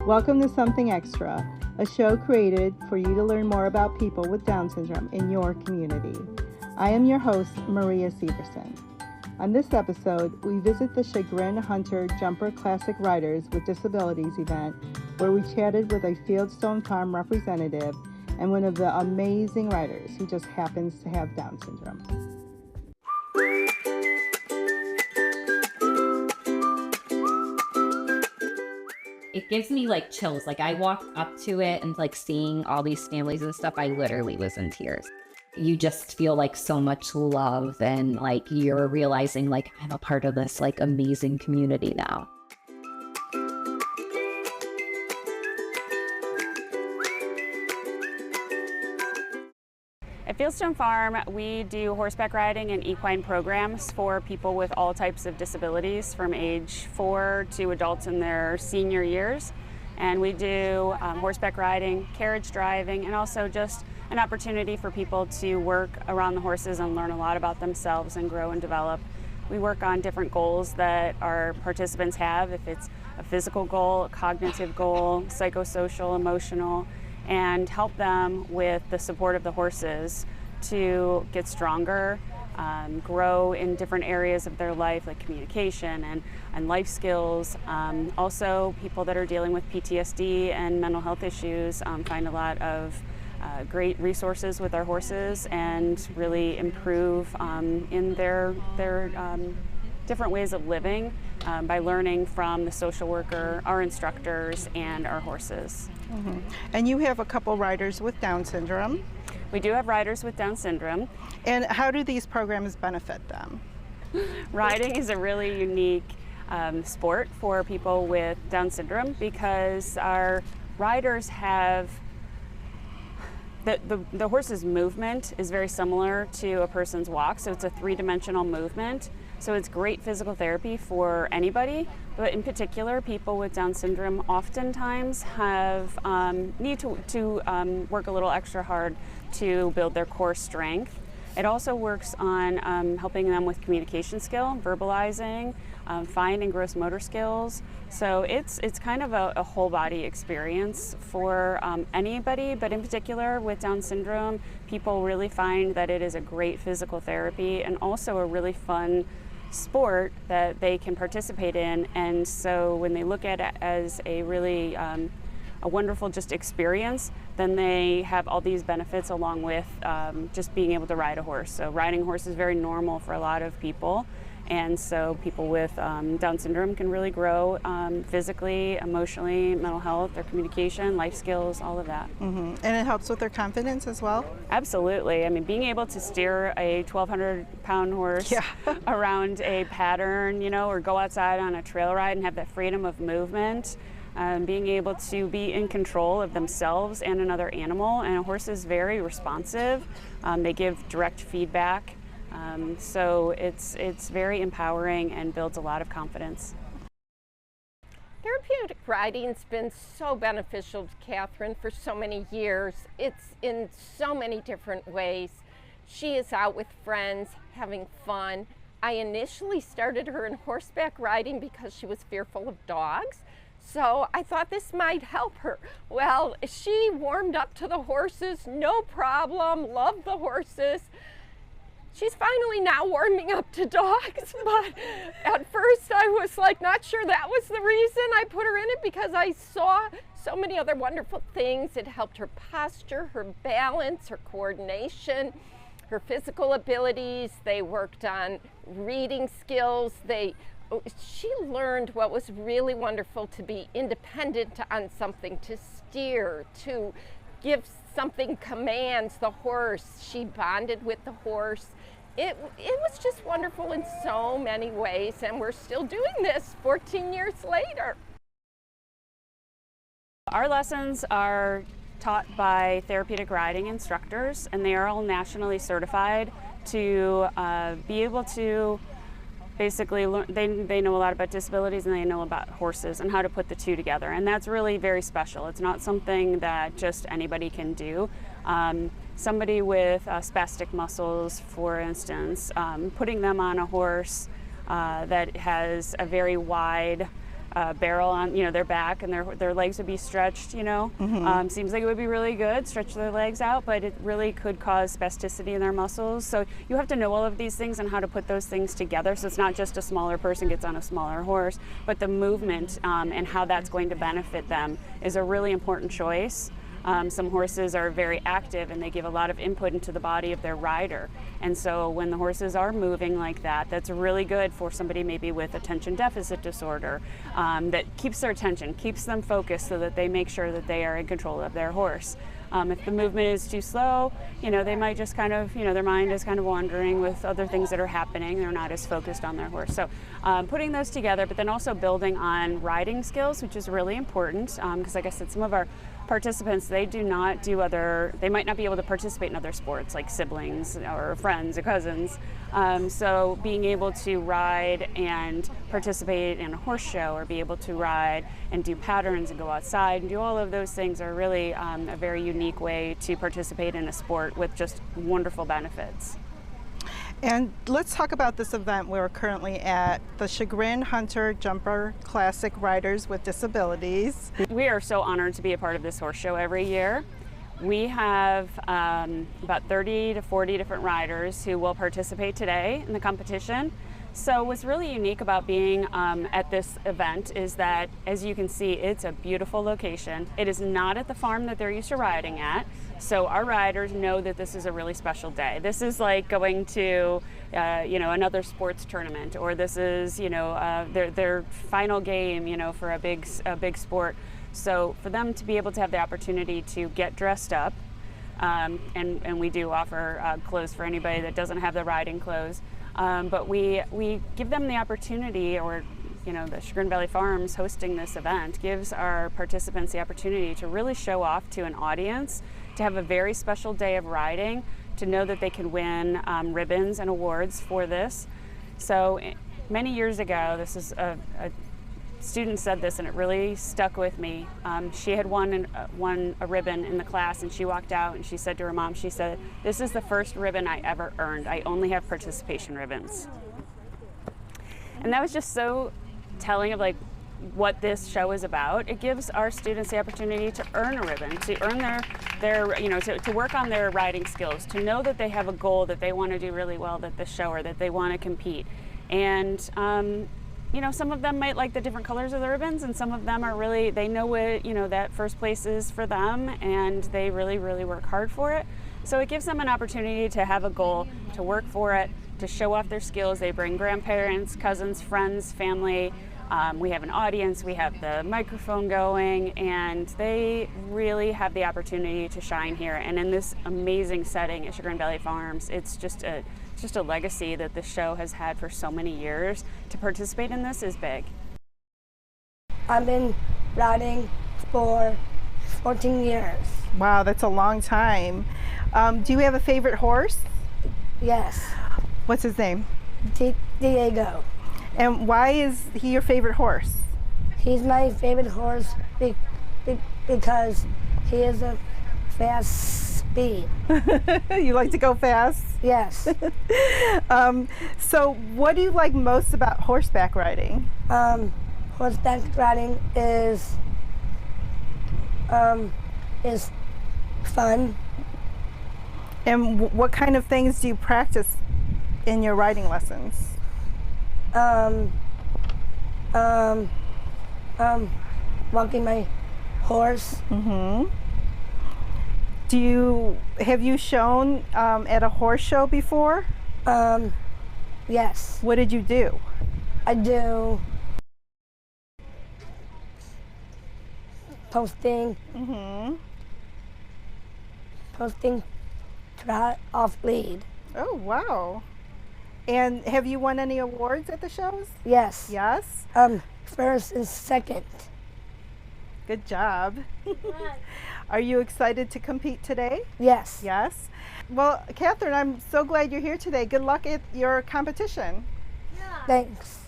Welcome to Something Extra, a show created for you to learn more about people with Down syndrome in your community. I am your host, Maria Sivertson. On this episode, we visit the Chagrin Hunter Jumper Classic Riders with Disabilities event, where we chatted with a Fieldstone Farm representative and one of the amazing riders who just happens to have Down syndrome. It gives me like chills. Like I walked up to it and like seeing all these families and stuff, I literally was in tears. You just feel like so much love and like you're realizing like I'm a part of this like amazing community now. At Fieldstone Farm, we do horseback riding and equine programs for people with all types of disabilities from age 4 to adults in their senior years. And we do horseback riding, carriage driving, and also just an opportunity for people to work around the horses and learn a lot about themselves and grow and develop. We work on different goals that our participants have, if it's a physical goal, a cognitive goal, psychosocial, emotional, and help them with the support of the horses to get stronger, grow in different areas of their life like communication and life skills. Also, people that are dealing with PTSD and mental health issues find a lot of great resources with our horses and really improve in their different ways of living by learning from the social worker, our instructors, and our horses. Mm-hmm. And you have a couple riders with Down syndrome. We do have riders with Down syndrome. And how do these programs benefit them? Riding is a really unique sport for people with Down syndrome because our riders have the horse's movement is very similar to a person's walk, so it's a three-dimensional movement. So it's great physical therapy for anybody, but in particular, people with Down syndrome oftentimes have need to work a little extra hard to build their core strength. It also works on helping them with communication skill, verbalizing, fine and gross motor skills. So it's kind of a whole body experience for anybody, but in particular with Down syndrome, people really find that it is a great physical therapy and also a really fun sport that they can participate in. And so when they look at it as a really a wonderful just experience, then they have all these benefits along with just being able to ride a horse. So riding a horse is very normal for a lot of people. And so people with Down syndrome can really grow physically, emotionally, mental health, their communication, life skills, all of that. Mm-hmm. And it helps with their confidence as well? Absolutely. I mean, being able to steer a 1,200-pound horse around a pattern, or go outside on a trail ride and have that freedom of movement, being able to be in control of themselves and another animal. And a horse is very responsive. They give direct feedback. So it's very empowering and builds a lot of confidence. Therapeutic riding's been so beneficial to Katherine for so many years. It's in so many different ways. She is out with friends, having fun. I initially started her in horseback riding because she was fearful of dogs. So I thought this might help her. Well, she warmed up to the horses, no problem, loved the horses. She's finally now warming up to dogs, but at first I was like not sure that was the reason I put her in it, because I saw so many other wonderful things. It helped her posture, her balance, her coordination, her physical abilities. They worked on reading skills. She learned what was really wonderful, to be independent on something, to steer, to give something commands the horse. She bonded with the horse. It was just wonderful in so many ways, and we're still doing this 14 years later. Our lessons are taught by therapeutic riding instructors, and they are all nationally certified to be able to basically learn. They know a lot about disabilities, and they know about horses and how to put the two together, and that's really very special. It's not something that just anybody can do. Somebody with spastic muscles, for instance, putting them on a horse that has a very wide barrel on, their back, and their legs would be stretched, Seems like it would be really good, stretch their legs out, but it really could cause spasticity in their muscles. So you have to know all of these things and how to put those things together. So it's not just a smaller person gets on a smaller horse, but the movement and how that's going to benefit them is a really important choice. Some horses are very active and they give a lot of input into the body of their rider. And so when the horses are moving like that, that's really good for somebody maybe with attention deficit disorder, that keeps their attention, keeps them focused so that they make sure that they are in control of their horse. If the movement is too slow, they might just kind of, their mind is kind of wandering with other things that are happening. They're not as focused on their horse. So putting those together, but then also building on riding skills, which is really important, because like I said, some of our participants, they might not be able to participate in other sports like siblings or friends or cousins. So being able to ride and participate in a horse show, or be able to ride and do patterns and go outside and do all of those things are really a very unique way to participate in a sport with just wonderful benefits. And let's talk about this event we're currently at, the Chagrin Hunter Jumper Classic Riders with Disabilities. We are so honored to be a part of this horse show every year. We have about 30 to 40 different riders who will participate today in the competition. So what's really unique about being at this event is that, as you can see, it's a beautiful location. It is not at the farm that they're used to riding at. So our riders know that this is a really special day. This is like going to, another sports tournament, or this is, their final game, for a big sport. So for them to be able to have the opportunity to get dressed up, and we do offer clothes for anybody that doesn't have the riding clothes, but we give them the opportunity, or the Chagrin Valley Farms hosting this event gives our participants the opportunity to really show off to an audience, to have a very special day of riding, to know that they can win ribbons and awards for this. So many years ago, this is a student said this and it really stuck with me. She had won a ribbon in the class, and she walked out and she said to her mom, she said, "This is the first ribbon I ever earned. I only have participation ribbons." And that was just so telling of like what this show is about. It gives our students the opportunity to earn a ribbon, to earn their to work on their riding skills, to know that they have a goal that they want to do really well at this show, or that they want to compete. And some of them might like the different colors of the ribbons, and some of them are really, they know what, that first place is for them, and they really, really work hard for it. So it gives them an opportunity to have a goal, to work for it, to show off their skills. They bring grandparents, cousins, friends, family. We have an audience, we have the microphone going, and they really have the opportunity to shine here. And in this amazing setting at Chagrin Valley Farms, it's just a legacy that the show has had for so many years. To participate in this is big. I've been riding for 14 years. Wow, that's a long time. Do you have a favorite horse? Yes. What's his name? Diego. And why is he your favorite horse? He's my favorite horse because he is a fast speed. You like to go fast? Yes. So what do you like most about horseback riding? Horseback riding is fun. And what kind of things do you practice in your riding lessons? Walking my horse. Mm-hmm. Have you shown at a horse show before? Yes. What did you do? I do posting. Mm-hmm. Posting trot off lead. Oh, wow. And have you won any awards at the shows? Yes. Yes? First and second. Good job. Are you excited to compete today? Yes. Yes? Well, Katherine, I'm so glad you're here today. Good luck at your competition. Yeah. Thanks.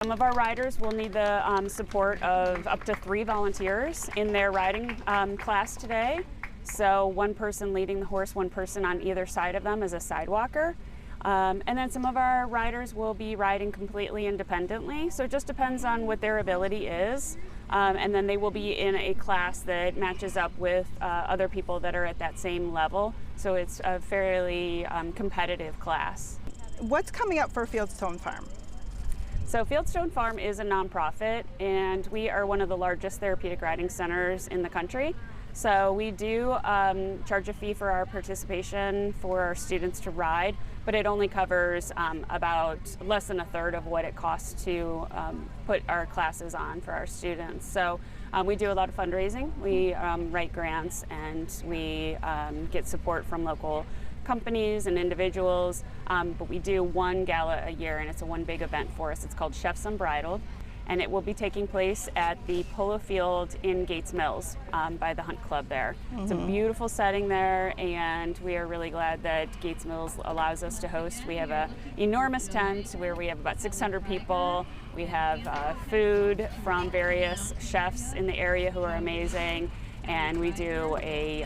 Some of our riders will need the support of up to 3 volunteers in their riding class today. So one person leading the horse, one person on either side of them as a sidewalker. And then some of our riders will be riding completely independently. So it just depends on what their ability is. And then they will be in a class that matches up with other people that are at that same level. So it's a fairly competitive class. What's coming up for Fieldstone Farm? So Fieldstone Farm is a nonprofit, and we are one of the largest therapeutic riding centers in the country. So we do charge a fee for our participation for our students to ride, but it only covers about less than a third of what it costs to put our classes on for our students. So we do a lot of fundraising. We write grants, and we get support from local companies and individuals, but we do one gala a year, and it's a one big event for us. It's called Chefs Unbridled, and it will be taking place at the Polo Field in Gates Mills by the Hunt Club there. It's a beautiful setting there, and we are really glad that Gates Mills allows us to host. We have an enormous tent where we have about 600 people. We have food from various chefs in the area who are amazing. And we do a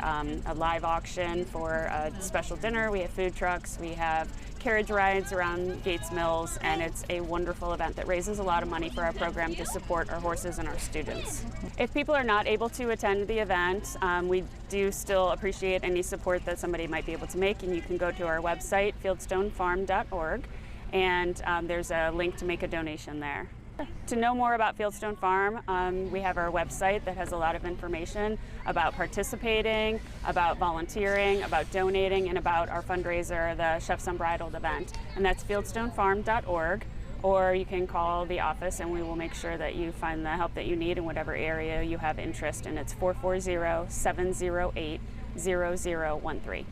live auction for a special dinner. We have food trucks, we have carriage rides around Gates Mills, and it's a wonderful event that raises a lot of money for our program to support our horses and our students. If people are not able to attend the event, we do still appreciate any support that somebody might be able to make, and you can go to our website, fieldstonefarm.org, and there's a link to make a donation there. To know more about Fieldstone Farm, we have our website that has a lot of information about participating, about volunteering, about donating, and about our fundraiser, the Chefs Unbridled event. And that's fieldstonefarm.org, or you can call the office and we will make sure that you find the help that you need in whatever area you have interest in. It's 440-708-0013.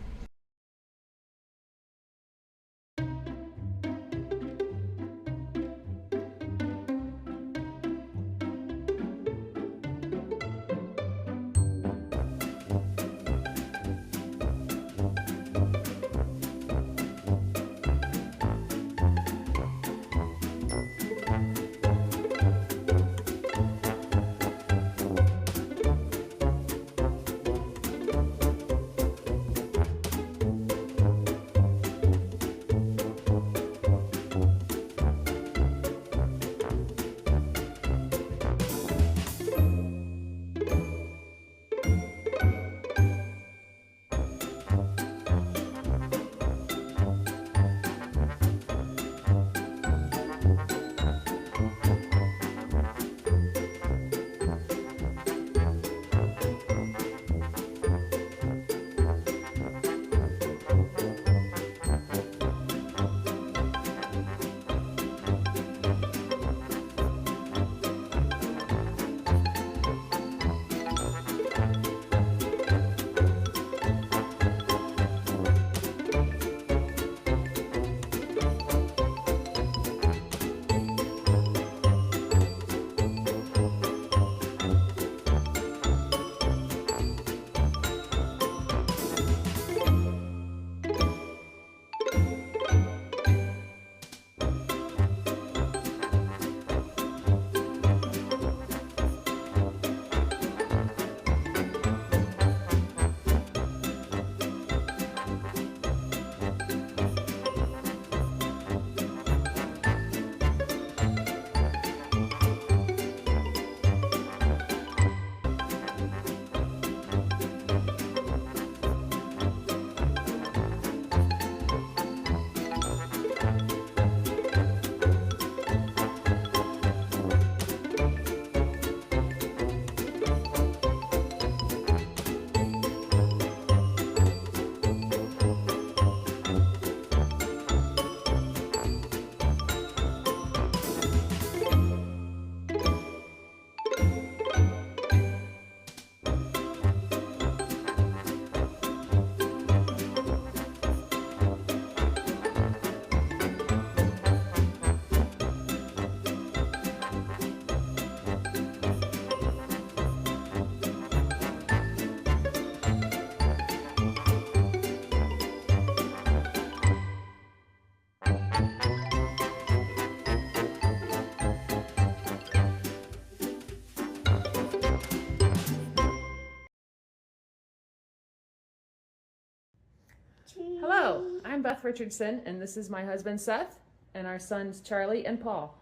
I'm Beth Richardson, and this is my husband Seth, and our sons Charlie and Paul.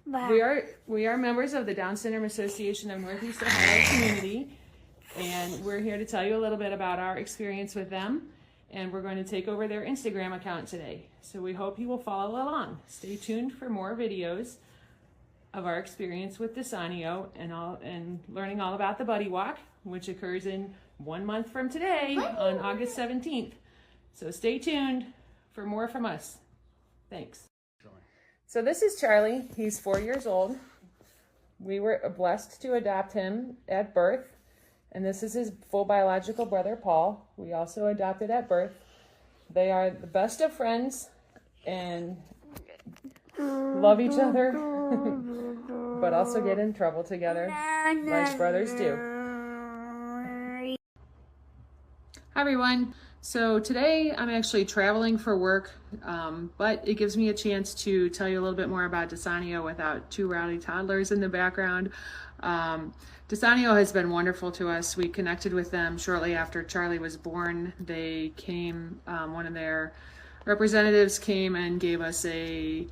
Bye. We are members of the Down Syndrome Association of Northeast Ohio Community, and we're here to tell you a little bit about our experience with them, and we're going to take over their Instagram account today. So we hope you will follow along. Stay tuned for more videos of our experience with Disanio and learning all about the Buddy Walk, which occurs in 1 month from today on August 17th. So stay tuned for more from us. Thanks. So this is Charlie. He's 4 years old. We were blessed to adopt him at birth. And this is his full biological brother, Paul. We also adopted at birth. They are the best of friends and love each other, but also get in trouble together, like brothers do. Hi everyone. So today I'm actually traveling for work, but it gives me a chance to tell you a little bit more about Disanio without two rowdy toddlers in the background. Disanio has been wonderful to us. We connected with them shortly after Charlie was born. They came, one of their representatives came and gave us a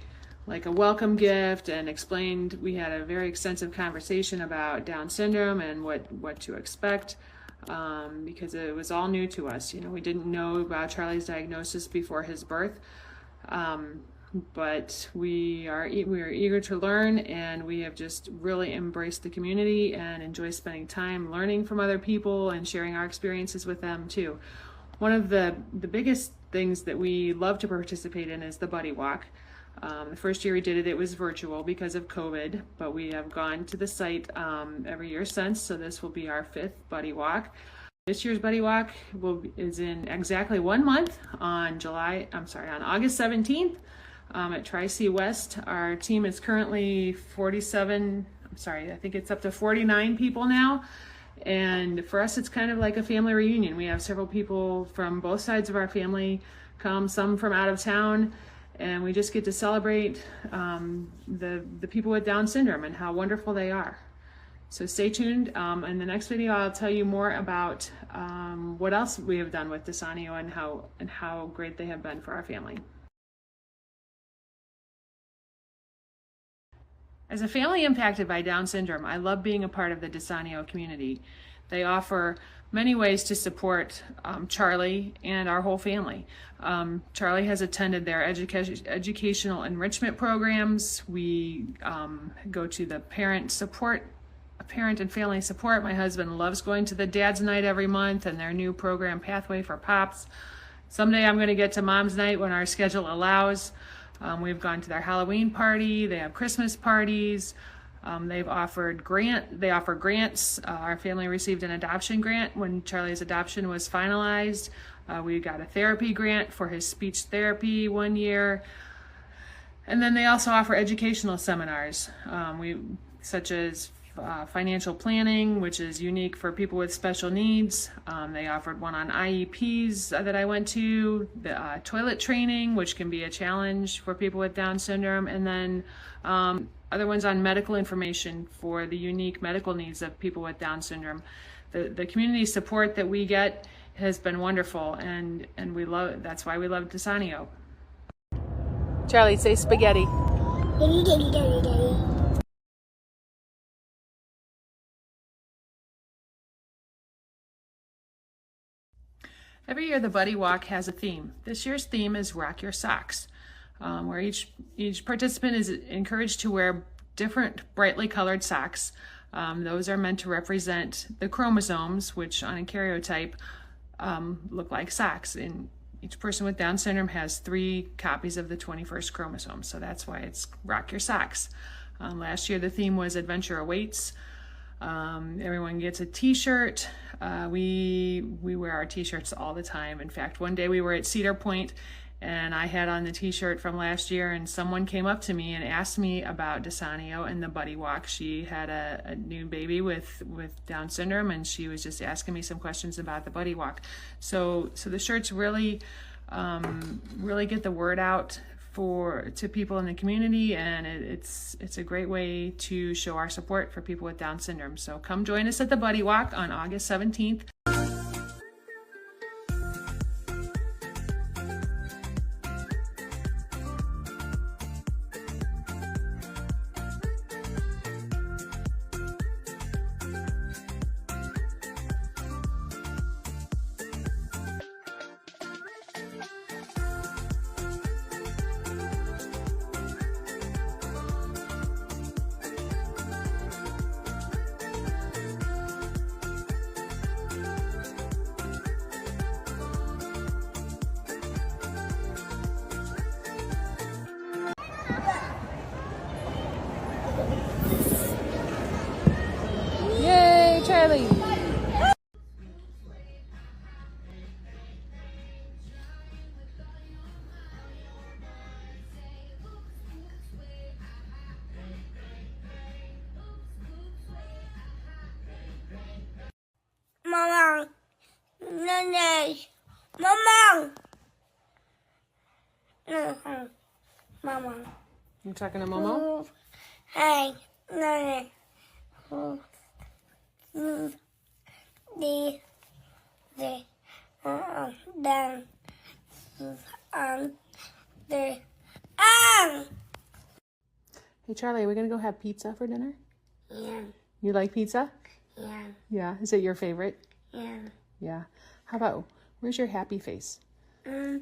welcome gift and explained. We had a very extensive conversation about Down syndrome and what to expect. Because it was all new to us. We didn't know about Charlie's diagnosis before his birth, but we are eager to learn, and we have just really embraced the community and enjoy spending time learning from other people and sharing our experiences with them too. One of the biggest things that we love to participate in is the Buddy Walk. The first year we did it, it was virtual because of COVID, but we have gone to the site every year since, so this will be our 5th Buddy Walk. This year's Buddy Walk is in exactly 1 month on August 17th at Tri-C West. Our team is currently 47, I think it's up to 49 people now. And for us, it's kind of like a family reunion. We have several people from both sides of our family come, some from out of town, and we just get to celebrate the people with Down syndrome and how wonderful they are. So stay tuned. In the next video, I'll tell you more about what else we have done with Disanio and how great they have been for our family. As a family impacted by Down syndrome, I love being a part of the Disanio community. They offer many ways to support Charlie and our whole family. Charlie has attended their educational enrichment programs. We go to the parent and family support. My husband loves going to the Dad's Night every month and their new program, Pathway for Pops. Someday I'm going to get to Mom's Night when our schedule allows. We've gone to their Halloween party. They have Christmas parties. They offer grants. Our family received an adoption grant when Charlie's adoption was finalized. We got a therapy grant for his speech therapy 1 year. And then they also offer educational seminars, such as financial planning, which is unique for people with special needs. They offered one on IEPs that I went to, the toilet training, which can be a challenge for people with Down syndrome, and then other ones on medical information for the unique medical needs of people with Down syndrome. The community support that we get has been wonderful, and we love it. That's why we love Disanio. Charlie, say spaghetti. Every year the Buddy Walk has a theme. This year's theme is Rock Your Socks, where each participant is encouraged to wear different brightly colored socks. Those are meant to represent the chromosomes, which on a karyotype look like socks. And each person with Down syndrome has 3 copies of the 21st chromosome, so that's why it's Rock Your Socks. Last year the theme was Adventure Awaits. Everyone gets a t-shirt. We wear our t-shirts all the time. In fact, one day we were at Cedar Point and I had on the t-shirt from last year, and someone came up to me and asked me about Disanio and the Buddy Walk. She had a new baby with Down syndrome, and she was just asking me some questions about the Buddy Walk. So the shirts really get the word out to people in the community, and it's a great way to show our support for people with Down syndrome. So come join us at the Buddy Walk on August 17th. Nanny. Mama. Mama. You talking to Momo? Hey, Nanny. Down. Hey Charlie, are we gonna go have pizza for dinner? Yeah. You like pizza? Yeah. Yeah. Is it your favorite? Yeah. Yeah. How about, where's your happy face? Me.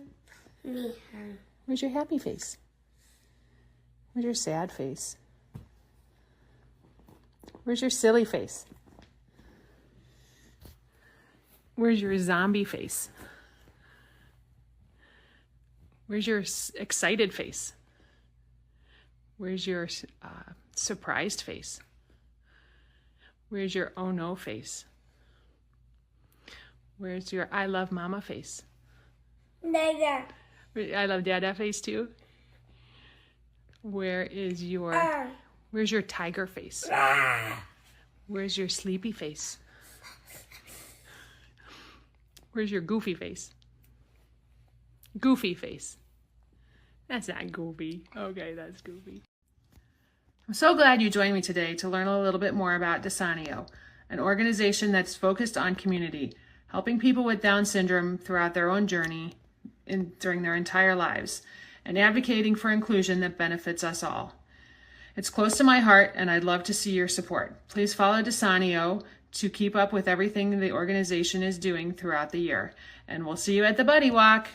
Where's your happy face? Where's your sad face? Where's your silly face? Where's your zombie face? Where's your excited face? Where's your surprised face? Where's your oh no face? Where's your I love mama face? Dada. I love dada face too. Where's your tiger face? Where's your sleepy face? Where's your goofy face? Goofy face. That's not goofy. Okay, that's goofy. I'm so glad you joined me today to learn a little bit more about Disanio, an organization that's focused on community, helping people with Down syndrome throughout their own journey during their entire lives, and advocating for inclusion that benefits us all. It's close to my heart, and I'd love to see your support. Please follow Disanio to keep up with everything the organization is doing throughout the year. And we'll see you at the Buddy Walk.